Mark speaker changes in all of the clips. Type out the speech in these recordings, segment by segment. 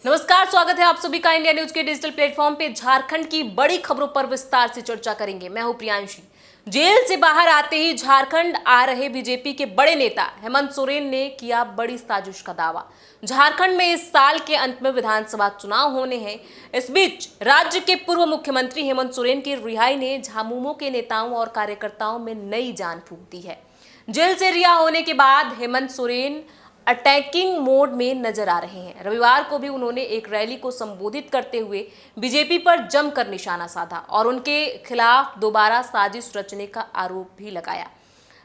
Speaker 1: नमस्कार, स्वागत है आप सभी का इंडिया न्यूज के डिजिटल प्लेटफॉर्म पे। झारखंड की बड़ी खबरों पर विस्तार से चर्चा करेंगे। मैं हूं प्रियांशी। जेल से बाहर आते ही झारखंड आ रहे बीजेपी के बड़े नेता हेमंत सोरेन ने किया बड़ी साजिश का दावा। झारखंड में इस साल के अंत में विधानसभा चुनाव होने हैं। इस बीच राज्य के पूर्व मुख्यमंत्री हेमंत सोरेन की रिहाई ने झामुमो के नेताओं और कार्यकर्ताओं में नई जान फूंक दी है। जेल से रिहा होने के बाद हेमंत सोरेन अटैकिंग मोड में नजर आ रहे हैं। रविवार को भी उन्होंने एक रैली को संबोधित करते हुए बीजेपी पर जमकर निशाना साधा और उनके खिलाफ दोबारा साजिश रचने का आरोप भी लगाया।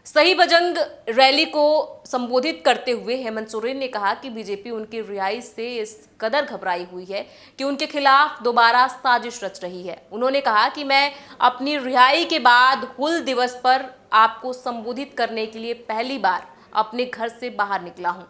Speaker 1: सही बजंग रैली को संबोधित करते हुए हेमंत सोरेन ने कहा कि बीजेपी उनकी रिहाई से इस कदर घबराई हुई है कि उनके खिलाफ दोबारा साजिश रच रही है। उन्होंने कहा कि मैं अपनी रिहाई के बाद हुल दिवस पर आपको संबोधित करने के लिए पहली बार अपने घर से बाहर निकला हूं।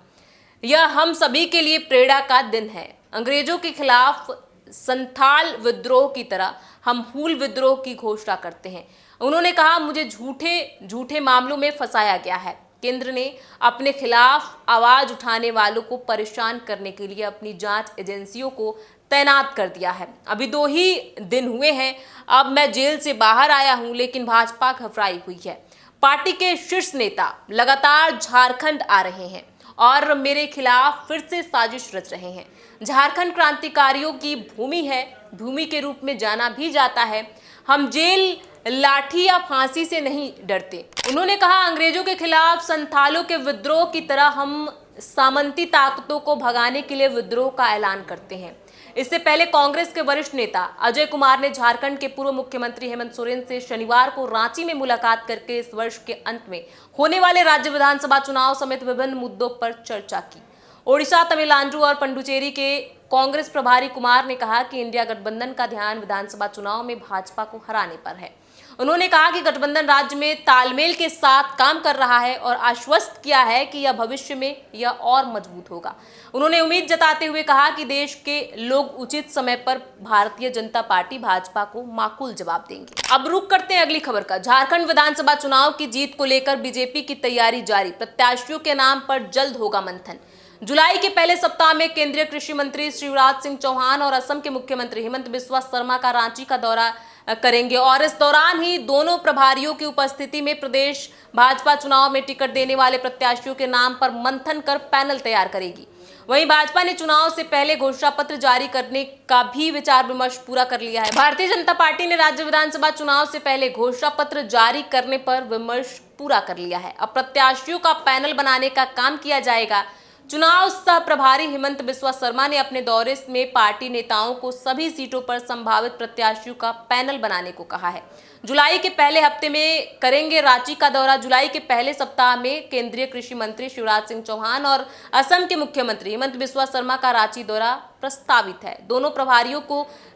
Speaker 1: यह हम सभी के लिए प्रेरणा का दिन है। अंग्रेजों के खिलाफ संथाल विद्रोह की तरह हम हूल विद्रोह की घोषणा करते हैं। उन्होंने कहा, मुझे झूठे मामलों में फंसाया गया है। केंद्र ने अपने खिलाफ आवाज उठाने वालों को परेशान करने के लिए अपनी जांच एजेंसियों को तैनात कर दिया है। अभी 2 ही दिन हुए हैं, अब मैं जेल से बाहर आया हूं, लेकिन भाजपा घबराई हुई है। पार्टी के शीर्ष नेता लगातार झारखंड आ रहे हैं और मेरे खिलाफ फिर से साजिश रच रहे हैं। झारखंड क्रांतिकारियों की भूमि है, भूमि के रूप में जाना भी जाता है। हम जेल, लाठी या फांसी से नहीं डरते। उन्होंने कहा, अंग्रेजों के खिलाफ संथालों के विद्रोह की तरह हम सामंती ताकतों को भगाने के लिए विद्रोह का ऐलान करते हैं। इससे पहले कांग्रेस के वरिष्ठ नेता अजय कुमार ने झारखंड के पूर्व मुख्यमंत्री हेमंत सोरेन से शनिवार को रांची में मुलाकात करके इस वर्ष के अंत में होने वाले राज्य विधानसभा चुनाव समेत विभिन्न मुद्दों पर चर्चा की। ओडिशा, तमिलनाडु और पुडुचेरी के कांग्रेस प्रभारी कुमार ने कहा कि इंडिया गठबंधन का ध्यान विधानसभा चुनाव में भाजपा को हराने पर है। उन्होंने कहा कि गठबंधन राज्य में तालमेल के साथ काम कर रहा है और आश्वस्त किया है कि यह भविष्य में यह और मजबूत होगा। उन्होंने उम्मीद जताते हुए कहा कि देश के लोग उचित समय पर भारतीय जनता पार्टी भाजपा को माकूल जवाब देंगे। अब रुक करते हैं अगली खबर का। झारखंड विधानसभा चुनाव की जीत को लेकर बीजेपी की तैयारी जारी। प्रत्याशियों के नाम पर जल्द होगा मंथन। जुलाई के पहले सप्ताह में केंद्रीय कृषि मंत्री शिवराज सिंह चौहान और असम के मुख्यमंत्री हेमंत बिस्वा शर्मा का रांची का दौरा करेंगे और इस दौरान ही दोनों प्रभारियों की उपस्थिति में प्रदेश भाजपा चुनाव में टिकट देने वाले प्रत्याशियों के नाम पर मंथन कर पैनल तैयार करेगी। वहीं भाजपा ने चुनाव से पहले घोषणा पत्र जारी करने का भी विचार विमर्श पूरा कर लिया है। भारतीय जनता पार्टी ने राज्य विधानसभा चुनाव से पहले घोषणा पत्र जारी करने पर विमर्श पूरा कर लिया है। अब प्रत्याशियों का पैनल बनाने का काम किया जाएगा। चुनाव सह प्रभारी हेमंत बिस्वा शर्मा ने अपने दौरे में पार्टी नेताओं को सभी सीटों पर संभावित प्रत्याशियों का पैनल बनाने को कहा है। जुलाई के पहले हफ्ते में करेंगे रांची का दौरा। जुलाई के पहले सप्ताह में केंद्रीय कृषि मंत्री शिवराज सिंह चौहान और असम के मुख्यमंत्री हेमंत बिस्वा शर्मा का रांची दौरा प्रस्तावित है। दोनों प्रभारियों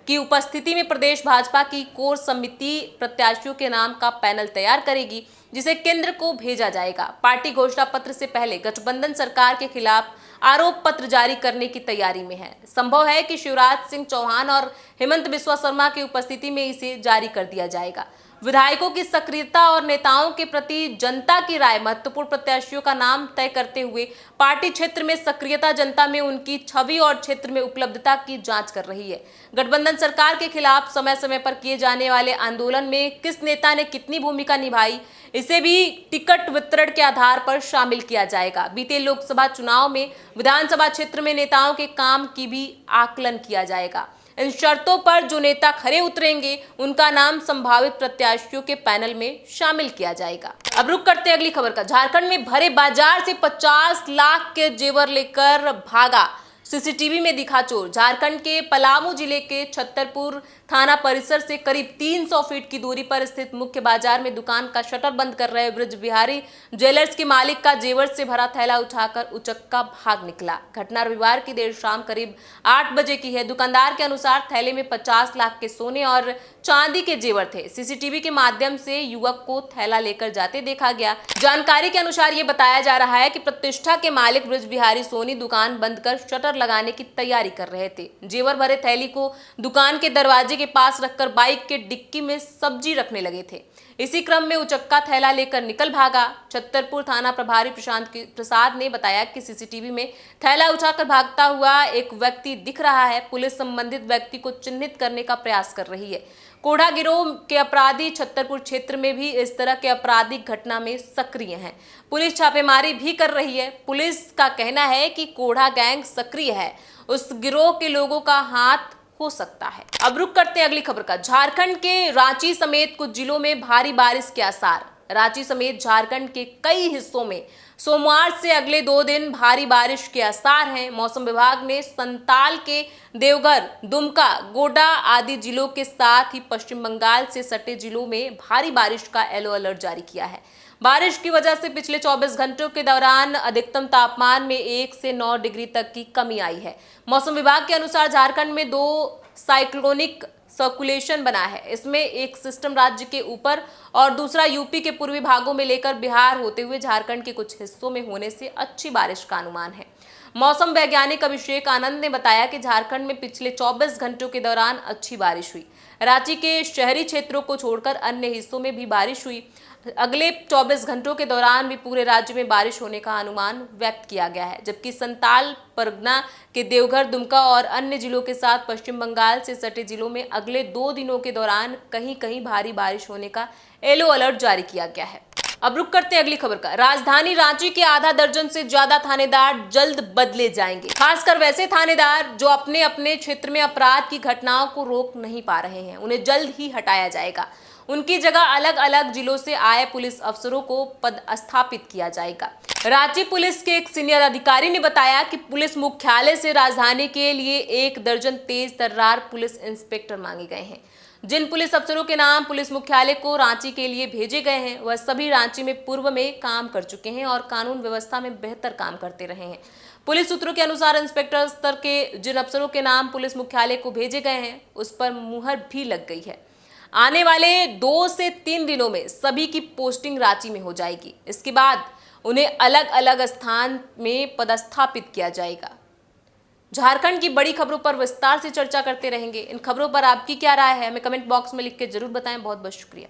Speaker 1: की उपस्थिति में प्रदेश भाजपा की कोर समिति प्रत्याशियों के नाम का पैनल तैयार करेगी, जिसे केंद्र को भेजा जाएगा। पार्टी घोषणा पत्र से पहले गठबंधन सरकार के खिलाफ आरोप पत्र जारी करने की तैयारी में है। संभव है कि शिवराज सिंह चौहान और हेमंत बिस्वा शर्मा की उपस्थिति में इसे जारी कर दिया जाएगा। विधायकों की सक्रियता और नेताओं के प्रति जनता की राय महत्वपूर्ण प्रत्याशियों का नाम तय करते हुए पार्टी क्षेत्र में सक्रियता, जनता में उनकी छवि और क्षेत्र में उपलब्धता की जांच कर रही है। गठबंधन सरकार के खिलाफ समय समय पर किए जाने वाले आंदोलन में किस नेता ने कितनी भूमिका निभाई, इसे भी टिकट वितरण के आधार पर शामिल किया जाएगा। बीते लोकसभा चुनाव में विधानसभा क्षेत्र में नेताओं के काम की भी आकलन किया जाएगा। इन शर्तों पर जो नेता खरे उतरेंगे उनका नाम संभावित प्रत्याशियों के पैनल में शामिल किया जाएगा। अब रुक करते हैं अगली खबर का। झारखंड में भरे बाजार से 50 लाख के जेवर लेकर भागा, सीसीटीवी में दिखा चोर। झारखंड के पलामू जिले के छतरपुर थाना परिसर से करीब 300 फीट की दूरी पर स्थित मुख्य बाजार में दुकान का शटर बंद कर रहे ब्रज बिहारी ज्वेलर्स के मालिक का जेवर से भरा थैला उठाकर उचक्का भाग निकला। घटना रविवार की देर शाम करीब 8 बजे की है। दुकानदार के अनुसार थैले में 50 लाख के सोने और चांदी के जेवर थे। सीसीटीवी के माध्यम से युवक को थैला लेकर जाते देखा गया। जानकारी के अनुसार ये बताया जा रहा है कि प्रतिष्ठा के मालिक ब्रज बिहारी सोनी दुकान बंद कर शटर लगाने की तैयारी कर रहे थे। जेवर भरे थैली को दुकान के दरवाजे के पास रखकर बाइक के डिक्की में सब्जी रखने लगे थे। इसी क्रम में उचक्का थैला लेकर निकल भागा। छतरपुर थाना प्रभारी प्रशांत प्रसाद ने बताया कि सीसीटीवी में थैला उठाकर भागता हुआ एक व्यक्ति दिख रहा है। पुलिस संबंधित व्यक्ति को चिन्हित करने का प्रयास कर रही है। कोढ़ा गिरोह के अपराधी छतरपुर क्षेत्र में भी इस तरह के आपराधिक घटना में सक्रिय हैं। पुलिस छापेमारी भी कर रही है। पुलिस का कहना है कि कोढ़ा गैंग सक्रिय है, उस गिरोह के लोगों का हाथ हो सकता है। अब रुक करते हैं अगली खबर का। झारखंड के रांची समेत कुछ जिलों में भारी बारिश के आसार। रांची समेत झारखंड के कई हिस्सों में सोमवार से अगले 2 दिन भारी बारिश के आसार हैं। मौसम विभाग ने संताल के देवघर, दुमका, गोड्डा आदि जिलों के साथ ही पश्चिम बंगाल से सटे जिलों में भारी बारिश का येलो अलर्ट जारी किया है। बारिश की वजह से पिछले 24 घंटों के दौरान अधिकतम तापमान में 1 से 9 डिग्री तक की कमी आई है। मौसम विभाग के अनुसार झारखंड में 2 साइक्लोनिक सर्कुलेशन बना है। इसमें एक सिस्टम राज्य के ऊपर और दूसरा यूपी के पूर्वी भागों में लेकर बिहार होते हुए झारखंड के कुछ हिस्सों में होने से अच्छी बारिश का अनुमान है। मौसम वैज्ञानिक अभिषेक आनंद ने बताया कि झारखंड में पिछले 24 घंटों के दौरान अच्छी बारिश हुई। रांची के शहरी क्षेत्रों को छोड़कर अन्य हिस्सों में भी बारिश हुई। अगले 24 घंटों के दौरान भी पूरे राज्य में बारिश होने का अनुमान व्यक्त किया गया है, जबकि संताल परगना के देवघर, दुमका और अन्य जिलों के साथ पश्चिम बंगाल से सटे जिलों में अगले 2 दिनों के दौरान कहीं कहीं भारी बारिश होने का येलो अलर्ट जारी किया गया है। अब रुक करते हैं अगली खबर का। राजधानी रांची के आधा दर्जन से ज्यादा थानेदार जल्द बदले जाएंगे। खासकर वैसे थानेदार जो अपने अपने क्षेत्र में अपराध की घटनाओं को रोक नहीं पा रहे हैं, उन्हें जल्द ही हटाया जाएगा। उनकी जगह अलग अलग जिलों से आए पुलिस अफसरों को पदस्थापित किया जाएगा। रांची पुलिस के एक सीनियर अधिकारी ने बताया कि पुलिस मुख्यालय से राजधानी के लिए 1 दर्जन तेज तर्रार पुलिस इंस्पेक्टर मांगे गए हैं। जिन पुलिस अफसरों के नाम पुलिस मुख्यालय को रांची के लिए भेजे गए हैं, वह सभी रांची में पूर्व में काम कर चुके हैं और कानून व्यवस्था में बेहतर काम करते रहे हैं। पुलिस सूत्रों के अनुसार इंस्पेक्टर स्तर के जिन अफसरों के नाम पुलिस मुख्यालय को भेजे गए हैं, उस पर मुहर भी लग गई है। आने वाले 2 से 3 दिनों में सभी की पोस्टिंग रांची में हो जाएगी। इसके बाद उन्हें अलग अलग स्थान में पदस्थापित किया जाएगा। झारखंड की बड़ी खबरों पर विस्तार से चर्चा करते रहेंगे। इन खबरों पर आपकी क्या राय है, हमें कमेंट बॉक्स में लिख के जरूर बताएं। बहुत बहुत शुक्रिया।